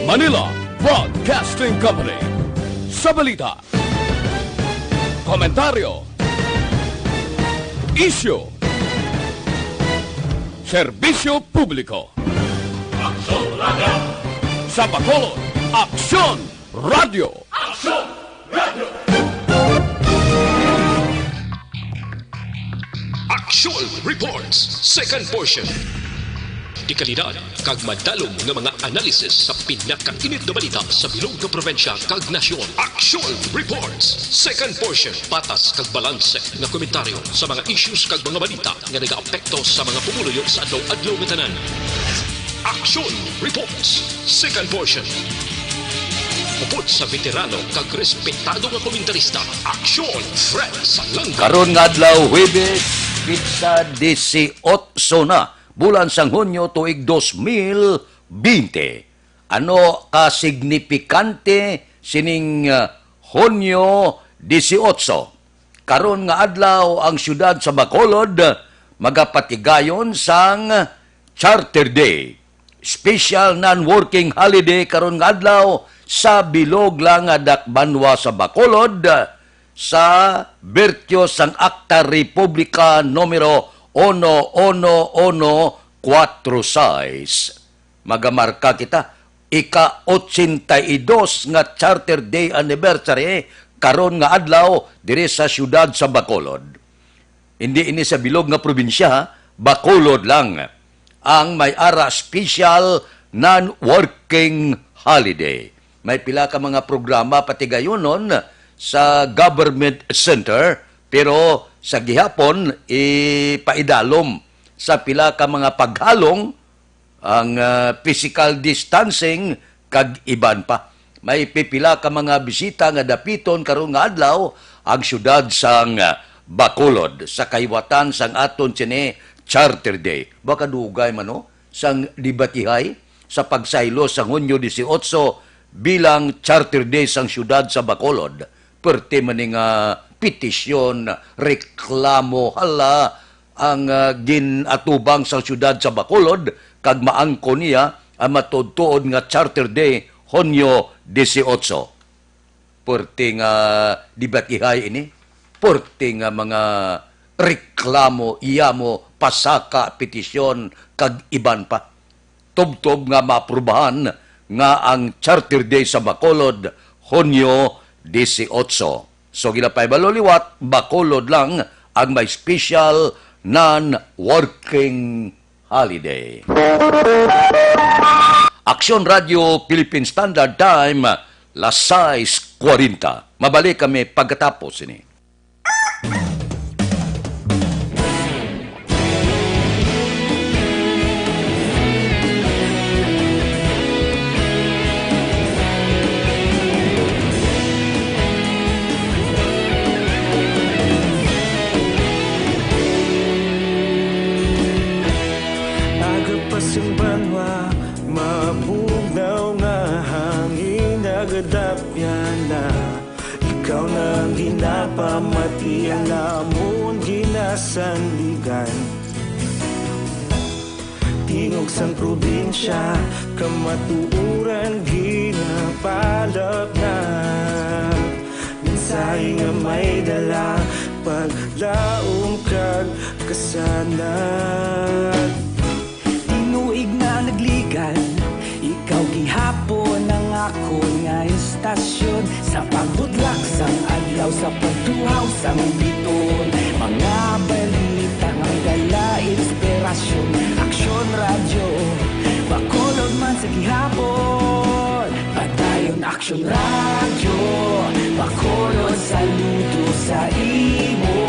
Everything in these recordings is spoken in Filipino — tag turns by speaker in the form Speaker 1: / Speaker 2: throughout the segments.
Speaker 1: Manila Broadcasting Company. Sa balita, komentaryo, isyu, serbisyo publiko. Aksyon Radio! Sa Bacolod, Aksyon Radio! Aksyon Radio!
Speaker 2: Aksyon Reports, second portion. Di kalidad, kag madalong ng mga analisis sa pinakainit na balita sa bilog na probinsya kag nasyon. Aksyon Reports, second portion. Patas kag balanse na komentaryo sa mga issues kag mga balita nga nag-aapekto sa mga pumuluyo sa adlaw-adlaw nga tanan. Aksyon Reports, second portion. Upod sa veterano kag respetado nga komentarista. Aksyon Fred Salanga.
Speaker 3: Karon nga adlaw Huwebes, pizza 18 na bulan sang Hunyo tuig 2020. Ano ka signifikante sining Hunyo 18? Karon nga adlaw ang syudad sa Bacolod magapatigayon sang Charter Day. Special non-working holiday karon nga adlaw sa bilog lang nga dakbanwa sa Bacolod sa bertyo sang Akta Republika numero 1146. Magamarka kita ika-82 nga Charter Day anniversary karon nga adlaw dire sa syudad sa Bacolod. Hindi ini sa bilog nga probinsya, Bacolod lang ang may ara special non-working holiday. May pila ka mga programa pati gayonon sa government center, pero sa gihapon ipaidalom sa pila ka mga paghalong ang physical distancing kag iban pa. May pipila ka mga bisita nga dapiton karon nga adlaw ang syudad sang Bacolod sa kayawatan sang aton sini Charter Day. Baka dugay man no sang libatihay sa pagsaylo sa Hunyo 18 bilang Charter Day sang syudad sa Bacolod. Perte maning petisyon, reklamo, hala ang ginatubang sa syudad sa Bacolod kag maangko niya ang matudtuod nga Charter Day Hunyo 18. Perte nga dibatihay ini, perte nga mga reklamo, iyamo, pasaka, petisyon, kag iban pa. Tubtob nga maaprubahan nga ang Charter Day sa Bacolod, Hunyo 18. So, ginapay baloliwat, Bacolod lang ang may special non-working holiday. Aksyon Radio Philippine Standard Time, las 6:40. Mabalik kami pagkatapos ini.
Speaker 4: Ikaw nang ginapamati ang lamon ginasanligan. Tingog sang probinsya kamatuuran ginapalap na. Minsay nga may dala paglaom kag kasanat. Tinuig na nagligan, ikaw gihapon ang ako nga istasyon sa pagbudlak sang adlaw sa pagtuhaw sang biton. Mga balita nga dala inspirasyon. Aksyon Radio, Bacolod man sa gihapon. Padayon Aksyon Radio, Bacolod saludo sa imo.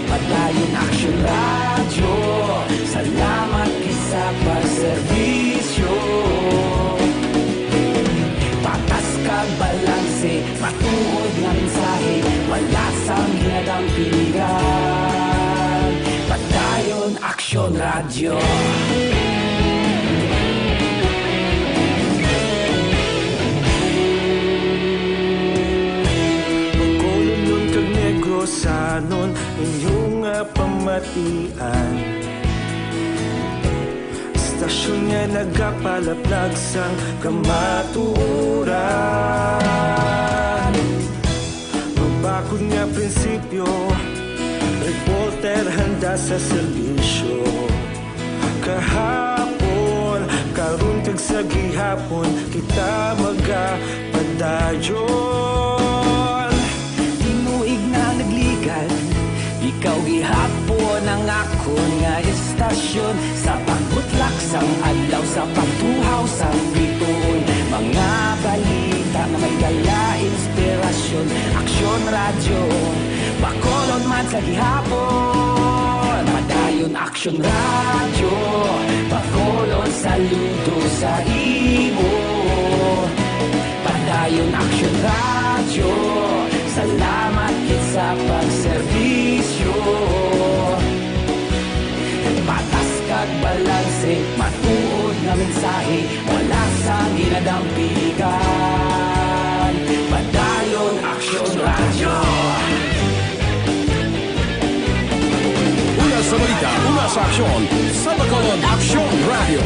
Speaker 4: Padayon Aksyon Radio, salamat kisa pagserbisyo. Patas kag balanse, matuod nga mensahe, wala sang hinadang pilihan. Padayon Aksyon Radio. Bacolod nun kag Negrosanon, inyong pamatian. Istasyon niya nagapalaplag sang kamatuuran. Magbakod niya prinsipyo, reporter handa sa serbisyo. Kahapon, karon kag sa gihapon, kita magapadayon.
Speaker 5: Tinuig na nagligan, ikaw gihapon ang ako nga istasyon. Sa pagbutlak sang adlaw, sa pagtuhaw sang bituon, mga balita na may dala inspirasyon. Aksyon radyo, Bacolod man sa gihapon. Madayon Aksyon radyo, Bacolod saludo sa imo. Padayon Aksyon radyo, salamat kit sa pagserbisyo. Patas kag balanse, matuod nga mensahe, wala sa ginadampigan. Padayon Aksyon radyo.
Speaker 1: Una sa balita, una sa aksyon, sa Bacolod Aksyon Radio.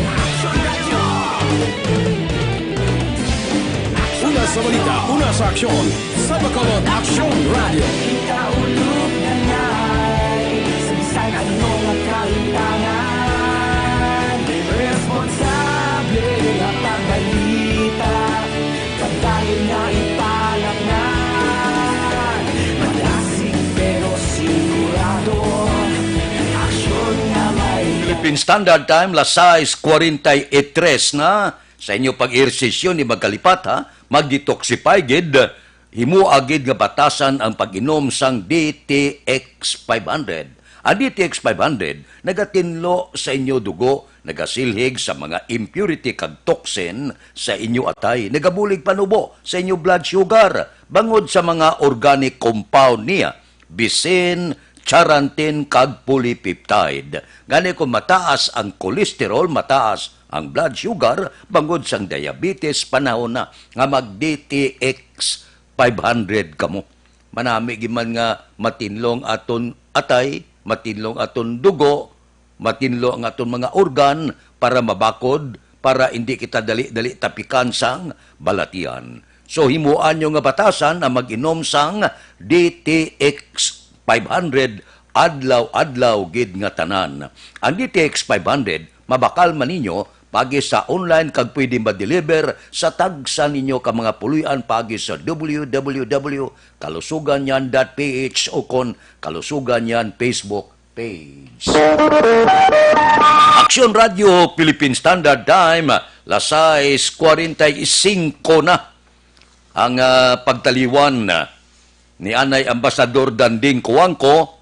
Speaker 1: Una sa balita, una sa aksyon, sa Bacolod Aksyon Radio.
Speaker 5: Kaulog na na'y sabisan ano nga kahintangan. Responsable nga pagbalita, pagdayon nga ipalaknan. Malasig pero sigurado, aksyon nga may
Speaker 3: Philippine Standard Time, las 6:43 na. Sa inyo pag-ersisyon ni magkalipat ha, mag-detoxify gid, himo agid nga batasan ang pag-inom sang DTX 500. Ang DTX 500 nagatinlo sa inyo dugo, nagasilhig sa mga impurity kag toxin sa inyo atay, nagabulig panubo sa inyo blood sugar, bangod sa mga organic compound niya, bisin, charantin kag polypeptide. Gani kung mataas ang cholesterol, mataas ang blood sugar, bangod sang diabetes, panahon na nga mag-DTX 500 kamo. Manami giman nga matinlong aton atay, matinlong aton dugo, matinlo ang aton mga organ para mabakod, para hindi kita dali-dali tapikan sang balatian. So himuan nyo nga batasan ang mag-inom sang DTX 500 adlaw-adlaw gid nga tanan. Ang DTX 500 mabakal man ninyo pagi sa online kag pwede ma-deliver sa tagsa ninyo ka mga puluyan pagi sa www.kalusuganyan.ph o kon Kalusuganyan Facebook page. Aksyon Radio Philippine Standard Time, las 6:45 na ang pagtaliwan ni Anay Ambasador Danding Coangco,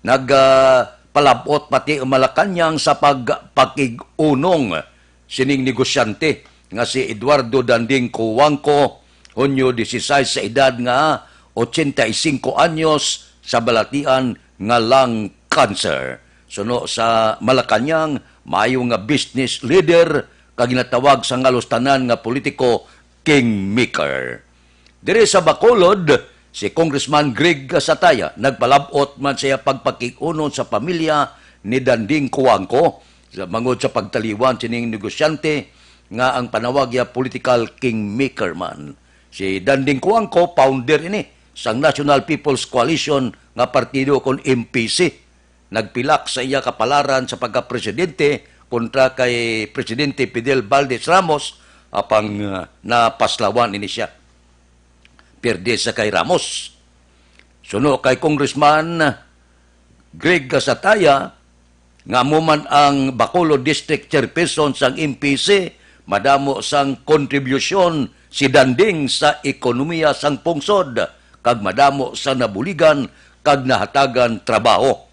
Speaker 3: nagpalabot pati ang Malacanang sa pagpakig-unong sining negosyante nga si Eduardo Danding Coangco, Hunyo 16 sa edad nga 85 anyos, sa balatian nga lung cancer. Suno sa Malacanang, maayo nga business leader, kag ginatawag sa ngalustanan nga politiko kingmaker. Dire sa Bacolod, si Congressman Greg Sataya nagpalabot man siya pagpakikunon sa pamilya ni Danding Coangco mangod sa pagtaliwan sining negosyante nga ang panawagya political kingmaker man. Si Danding Coangco, founder ini sang National People's Coalition nga partido kon MPC. Nagpilak sa iya kapalaran sa pagka-presidente kontra kay Presidente Fidel Valdez Ramos, apang napaslawan ini siya. Perde sa kay Ramos. Suno kay Congressman Greg Sataya, nga muman ang Bacolod District Chairperson sang MPC, madamo sang kontribusyon si Danding sa ekonomiya sang pungsod, kag madamo sa nabuligan kag nahatagan trabaho.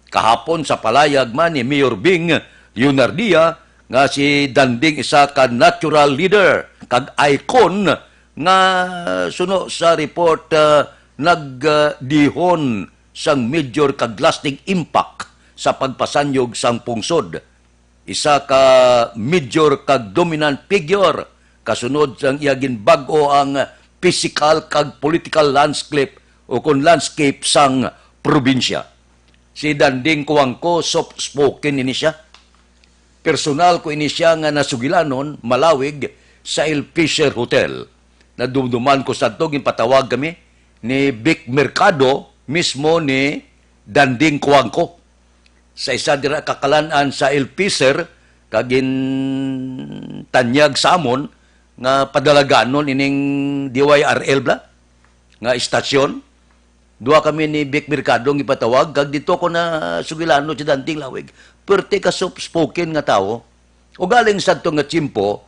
Speaker 3: Kahapon sa palayag man ni Mayor Bing Leonardia nga si Danding isa ka natural leader kag icon nga suno sa report nagdihon sang major kag lasting impact sa pagpasanyog sang pungsod. Isa ka major kag dominant figure kasunod sang iyagin bag-o ang physical kag political landscape o kon landscape sang probinsya. Si Danding Coangco, soft-spoken ini siya. personal ko ini siya nga nasugilanon, malawig, sa El Fisher Hotel. Nadumduman ko sa ito, patawag kami ni Vic Mercado, mismo ni Danding Kuangko. Sa isa dira kakalanaan sa El Fisher, kagin tanyag sa amon, nga padalaganon ining DYRL bla, nga istasyon. Dua kami ni Vic Mercado ng ipatawag, kag dito ko na sugilano si Danding Lawig. Perte ka spoken nga tao. O galing sa ito nga tsimpo,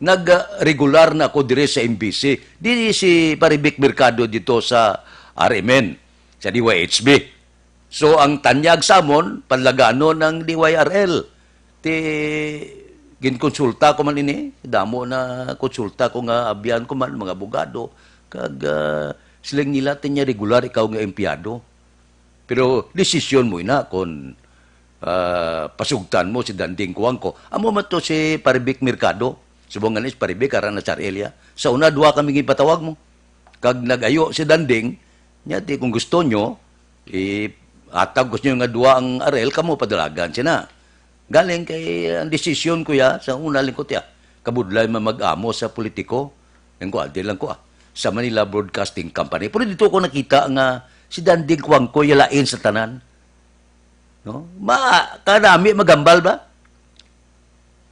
Speaker 3: nag-regular na ako dire sa MBC. Di si pare Vic Mercado dito sa RMN, sa DYHB. So, ang tanyag sa amon, panlagano ng DYRL. Ginkonsulta ko man ini, damo na konsulta ko nga abyan ko man, mga abogado, kag silang nila niya regular ikaw nga empleyado. Pero desisyon mo ina kung pasugtan mo si Danding Kuangko. Amo man to si Paribik Mercado, subongan is Paribik aran na Charelia. Sa una, duha kami ipatawag mo. Kag nag-ayo si Danding, niya kung gusto nyo, atag gusto nyo nga duha ang arel, kamo padalagan siya na. Galing kay ang desisyon ko ya, sa una lingkot ya, kabudlay mag-amo sa politiko, yung ko, adi lang ko sa Manila Broadcasting Company. Pero dito ko nakita nga si Danding Kuangko yalain sa tanan. No? Kanami magambal ba?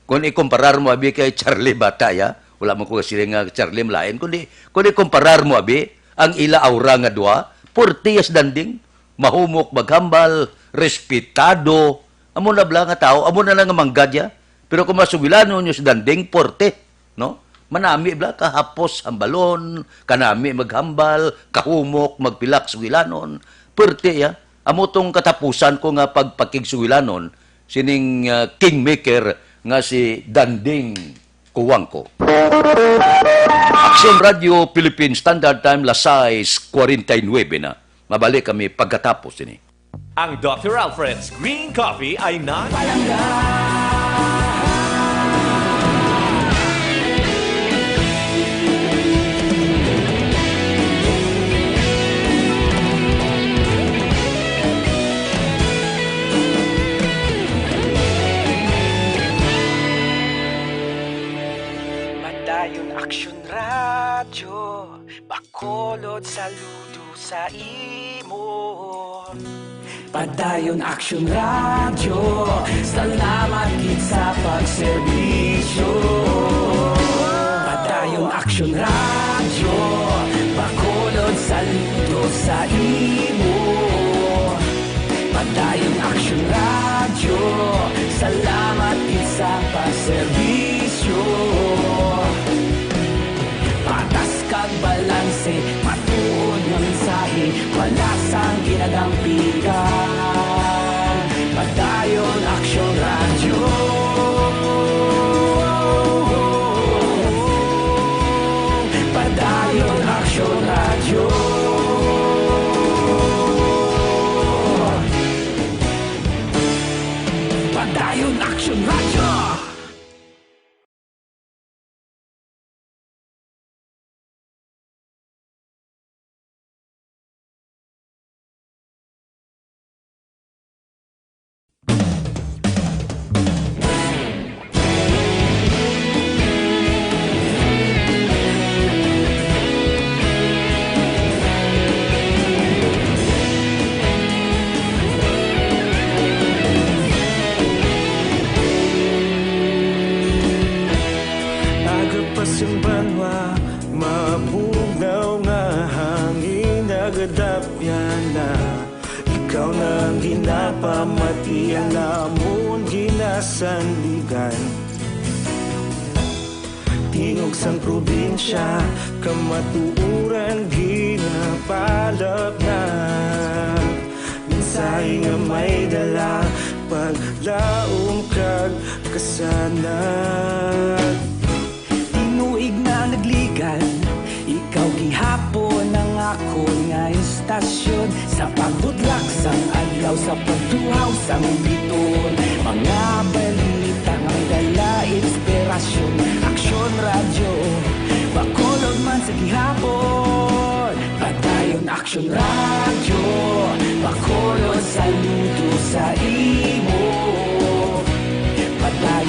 Speaker 3: Kung ikumparar mo abi kay Charlie Bataya, wala mo ko sila nga Charlie malain, kung ikumparar mo abi, ang ila aura nga dua, purtiyas Danding, mahumok, maghambal, respetado, amo na bla nga tao, amo na lang nga manggadya, pero kung masugilano nyo si Danding, porte, no? Manami bla, kahapos ang balon, kanami maghambal, kahumok, magpilak sugilanon, purte ya, amo tong katapusan ko nga pagpakigsugilanon, sining kingmaker nga si Danding Kuangko. Aksyon Radio, Philippine Standard Time, Lasai 49 na. Mabalik kami pagkatapos ini.
Speaker 1: Ang Dr. Alfred's Green Coffee ay
Speaker 4: Padayon Aksyon Radyo, Bacolod saludo sa imo.
Speaker 5: Padayon Aksyon Radyo, salamat gid sa pagserbisyo. Padayon Aksyon Radyo, Bacolod saludo sa imo. Padayon Aksyon Radyo, salamat gid sa pagserbisyo. Patas kag balanse, matuod nga mensahe, wala sang ginagampikan. Padayon Aksyon Radyo. Padayon Aksyon Radyo. Padayon Aksyon Radyo.
Speaker 4: Agapas yung banwa, mabugaw nga hangin, nagadapyan na. Ikaw na ang ginapamatian, namon ginasandigan. Tingog sang probinsya, kamatuuran ginapalap na. Minsay nga may dala, paglaom kag kasanag.
Speaker 5: Tinuig na nagligan, ikaw gihapon ang ako nga istasyon. Sa pagbudlak sang adlaw, sa pagtuhaw sang biton, mga balita nga dala inspirasyon. Aksyon Radyo, Bacolod man sa gihapon. Padayon Aksyon Radyo, Bacolod saludo sa imo. Padayon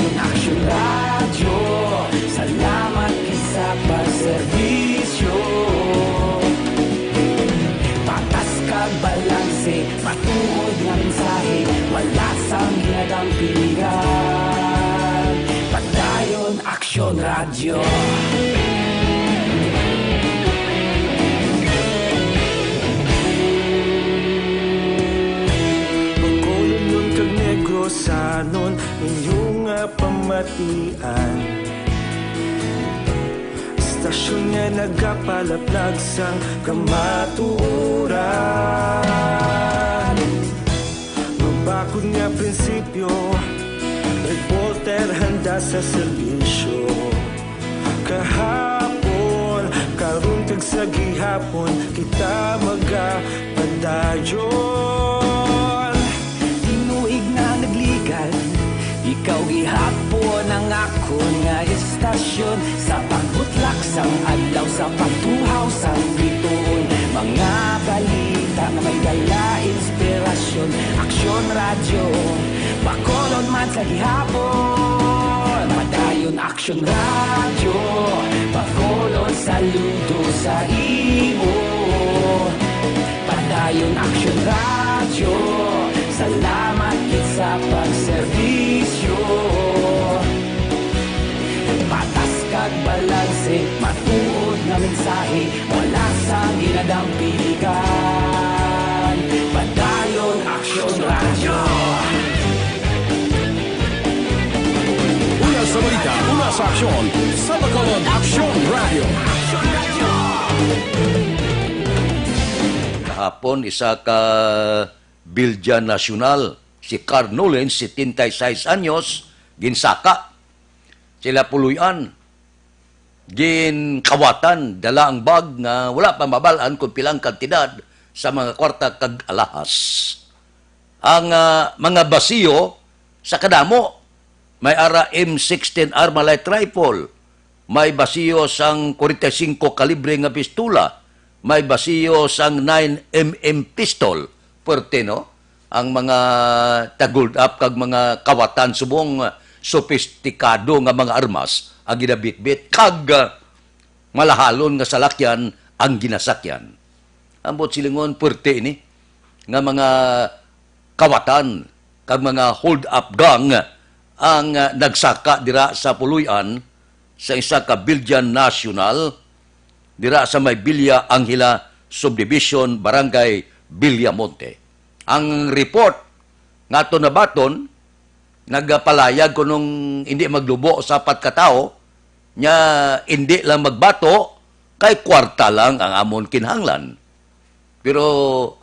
Speaker 5: radyo.
Speaker 4: Bacolod nun kag Negrosanon inyong pamatian. Istasyon nga nagapalaplag sang kamatuoran. Mabakod nga prinsipyo, reporter handa sa serbisyo. Kahapon, karong kag sa gihapon, kita magapadayon.
Speaker 5: Tinuig na nagligan, ikaw gihapon ang ako nga istasyon. Sa pagbutlak sang adlaw, sa pagtuhaw sang bituon. Mga balita na may dala inspirasyon. Aksyon radyo, Bacolod man sa gihapon. Madayon aksyon radyo, Bacolod saludo sa imo. Padayon aksyon radyo, salamat kit sa pagserbisyo. Patas kag balanse, matuod nga mensahe, wala sa ginadampilikan. Padayon aksyon radyo.
Speaker 1: Una sa balita, una sa aksyon, sa Bacolod Aksyon Radio.
Speaker 3: Kahapon, isa ka Bilya Nacional, si Carl Nolens, 76 anyos, ginsaka. Sila puluyan, ginkawatan, dala ang bag nga wala pa mabalaan kung pilang kantidad sa mga kwarta kag alahas. Ang mga basiyo sa kadamo, may ara M16 Armalite rifle, may basiyo sang 45 kalibre nga pistola, may basiyo sang 9mm pistol. Puerte, no? Ang mga tagold up kag mga kawatan subong sophisticado nga mga armas ang ginabitbit kag malahalon nga salakyan ang ginasakyan. Ambot silingon puerte ini nga mga kawatan kag mga hold up gang ang nagsaka dira sa puluyan sa isa ka Bilya Nacional dira sa may Bilya Angela Subdivision, Barangay Villamonte. Ang report nga to na baton, nagpalayag ko nung hindi maglubo sa 4 katao, nya hindi lang magbato, kay kwarta lang ang amon kinhanglan. Pero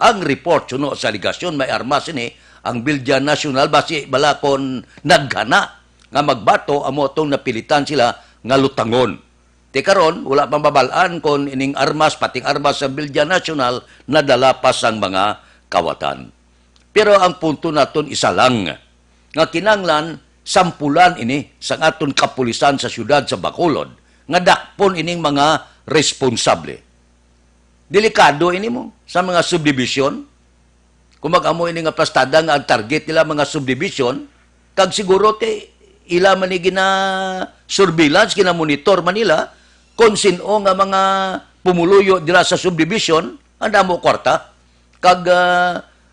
Speaker 3: ang report suno sa aligasyon, may armas ini, ang Bilya Nacional, basi balakon naghana nga magbato, amo itong napilitan sila nga lutangon. Di karon wala pang babalaan kung ining armas, pating armas sa Bilya Nacional, nadala pa sang mga kawatan. Pero ang punto naton isa lang, nga kinanglan, sampulan ini sa aton kapulisan sa syudad sa Bacolod, nga dakpon ining mga responsable. Delikado ini mo sa mga subdivision, kung mag-amo ini nga pastada nga ang target nila mga subdivision, kag siguro ila man ni gina surveillance, gina monitor manila, kung sino nga mga pumuluyo dira sa subdivision, ang damo kwarta. Kag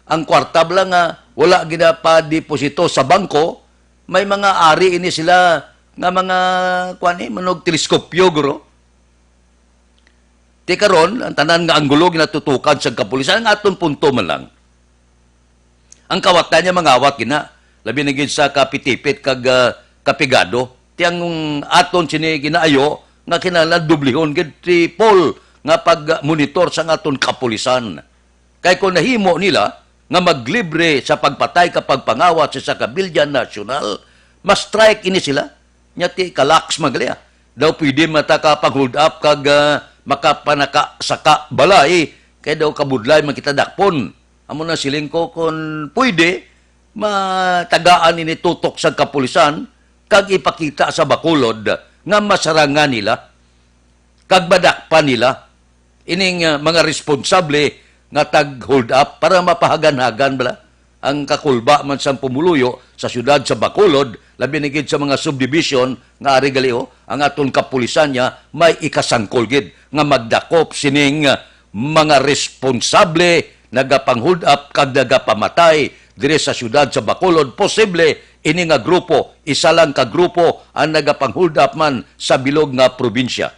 Speaker 3: ang kwarta bala nga wala gina pa deposito sa bangko, may mga ari ini sila nga mga manog teleskopyo guro. Ti karon ang tanan nga anggulo ginatutukan sa kapulisan, ang aton punto man lang. Ang kawatan niya mangawat gina, labi na gid sa kapitipit kag kapigado, ti ang aton sini ginaayo nga kinahanglan dublihon gid ti Paul nga pag-monitor sa aton kapulisan. Kay kung nahimo nila nga maglibre sa pagpatay kapag pangawat sa Bilya Nacional, ma-strike ini sila. Nya ti kalaks magalya. Daw pwede mataka pag-hold up kag makapanaka saka balay, kay daw kabudlay man kita dakpon. Amo na siling ko kung pwede matagaan ini tutok sa kapulisan kag ipakita sa Bacolod nga masarangan nila kag badakpan nila ining mga responsable nga tag-hold up para mapahagan-hagan bala ang kakulba man sa pumuluyo sa syudad sa Bacolod, labi na gid sa mga subdivision nga ari galio, ang aton kapulisan niya may ikasangkol gid nga magdakop sining mga responsable nagapang-hold up kag nagapamatay dire sa syudad sa Bacolod, posible ini nga grupo, isa lang ka grupo ang nagapanghuld up man sa bilog nga probinsya.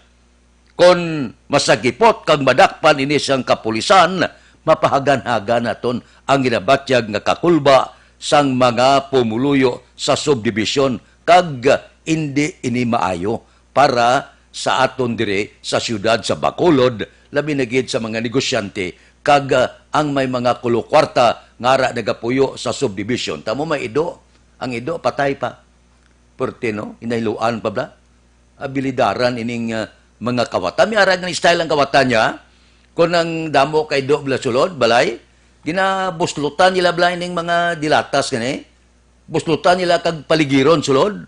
Speaker 3: Kon masagipot kang madakpan ini siyang kapulisan, mapahagan-hagan naton ang ginabatyag nga kakulba sang mga pumuluyo sa subdivision kag hindi ini maayo para sa aton dire sa siyudad sa Bacolod, labi na gid sa mga negosyante kag ang may mga kulokwarta ngara nagapuyo sa subdivision. Tamo may ido, ang ido patay pa. Porte no, inailuan pa bla. Abilidaran ining mga kawatan. May arag ng style ang kawatan niya. Kung ang damo kay do bla sulod, balay, ginabuslutan nila bla ining mga dilatas kani. Buslutan nila kag paligiron sulod.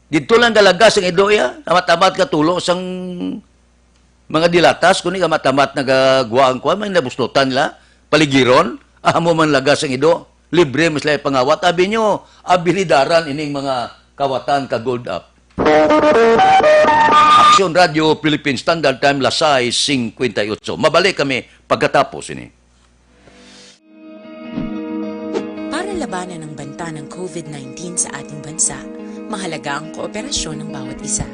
Speaker 3: Dito lang galagas ang ido ya. Tamat-tamat katulo sang mga dilatas. Kung tamat-tamat nagagwaang kuha, may nabuslutan nila. Paligiron. Amo man lagas ang ido. Libre mislay pangawat. Abi nyo, abilidaran ining mga kawatan ka gold up. Aksyon Radio Philippine Standard Time Lasay 58. Mabalik kami pagkatapos ini.
Speaker 6: Para labanan ang banta ng COVID-19 sa ating bansa, mahalaga ang kooperasyon ng bawat isa.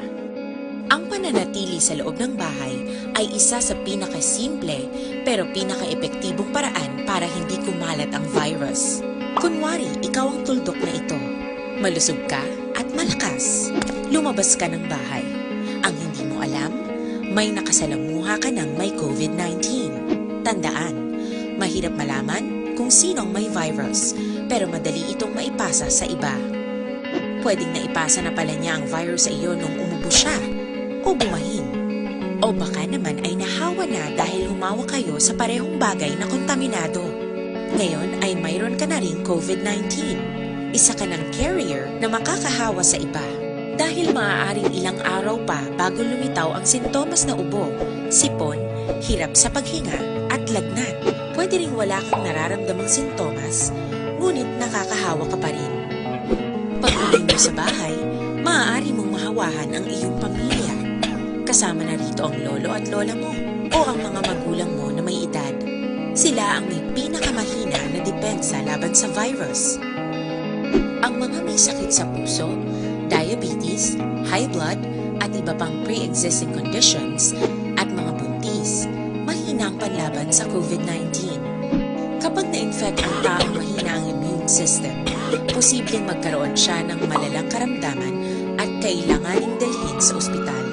Speaker 6: Ang pananatili sa loob ng bahay ay isa sa pinakasimple pero pinaka-epektibong paraan para hindi kumalat ang virus. Kunwari, ikaw ang tuldok na ito. Malusog ka at malakas. Lumabas ka ng bahay. Ang hindi mo alam, may nakasalamuha ka ng may COVID-19. Tandaan, mahirap malaman kung sinong may virus, pero madali itong maipasa sa iba. Pwedeng naipasa na pala niya ang virus sa iyo nung umubo siya, o bumahin. O baka naman ay nahawa na dahil humawa kayo sa parehong bagay na kontaminado. Ngayon ay mayroon ka na ring COVID-19. Isa ka ng carrier na makakahawa sa iba. Dahil maaaring ilang araw pa bago lumitaw ang sintomas na ubo, sipon, hirap sa paghinga at lagnat. Pwede ring wala kang nararamdamang sintomas, ngunit nakakahawa ka pa rin. Pag-uwi mo sa bahay, maaari mong mahawahan ang iyong pamilya. Kasama na rito ang lolo at lola mo o ang mga magulang mo na may edad. Sila ang may pinakamahina na depensa laban sa virus. Ang mga may sakit sa puso, diabetes, high blood, at iba pang pre-existing conditions, at mga buntis, mahina ang panlaban sa COVID-19. Kapag na-infect ang taong mahina ang immune system, posibleng magkaroon siya ng malalang karamdaman at kailanganing dalhin sa ospital.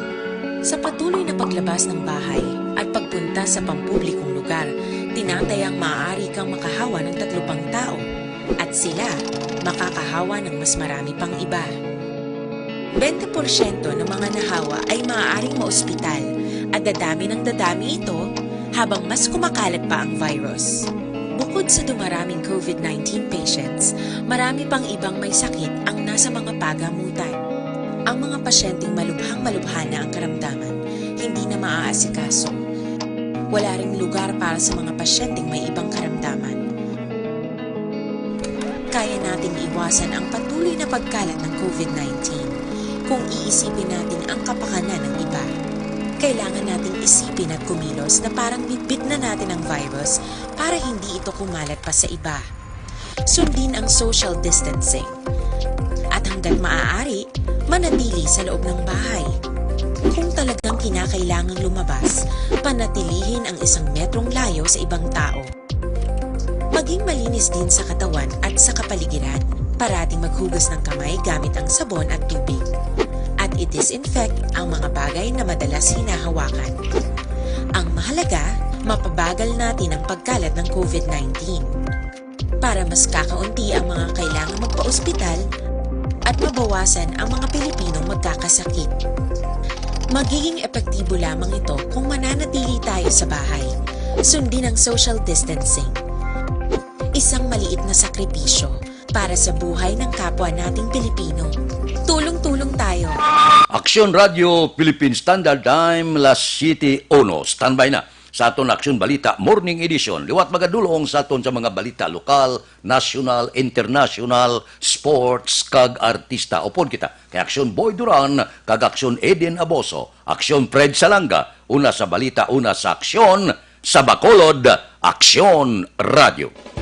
Speaker 6: Sa patuloy na paglabas ng bahay at pagpunta sa pampublikong lugar, tinatayang maaari kang makahawa ng 3 pang tao at sila makakahawa ng mas marami pang iba. 20% ng mga nahawa ay maaaring maospital at dadami ng dadami ito habang mas kumakalat pa ang virus. Bukod sa dumaraming COVID-19 patients, marami pang ibang may sakit ang nasa mga pagamutan. Ang mga pasyenteng malubhang-malubha na ang karamdaman, hindi na maaasikaso. Wala ring lugar para sa mga pasyenteng may ibang karamdaman. Kaya nating iwasan ang patuloy na pagkalat ng COVID-19 kung iisipin natin ang kapakanan ng iba. Kailangan nating isipin at kumilos na parang bitbit na natin ang virus para hindi ito kumalat pa sa iba. Sundin ang social distancing. At hanggat maaari, manatili sa loob ng bahay. Kung talagang kinakailangang lumabas, panatilihin ang 1 metrong layo sa ibang tao. Maging malinis din sa katawan at sa kapaligiran. Parating maghugas ng kamay gamit ang sabon at tubig. At i-disinfect ang mga bagay na madalas hinahawakan. Ang mahalaga, mapabagal natin ang pagkalat ng COVID-19. Para mas kakaunti ang mga kailangang magpa-ospital at mabawasan ang mga Pilipinong magkakasakit. Magiging epektibo lamang ito kung mananatili tayo sa bahay. Sundin ang social distancing. Isang maliit na sakripisyo para sa buhay ng kapwa nating Pilipino. Tulong-tulong tayo.
Speaker 3: Aksyon Radio Philippine Standard Time las 7:01. Standby na sa aton Aksyon Balita Morning Edition. Liwat magadulong sa aton sa mga balita lokal, national, international, sports, kag artista. Upon kita kay Aksyon Boy Duran, kag Aksyon Eden Aboso, Aksyon Fred Salanga, una sa balita, una sa aksyon, sa Bacolod, Aksyon Radio.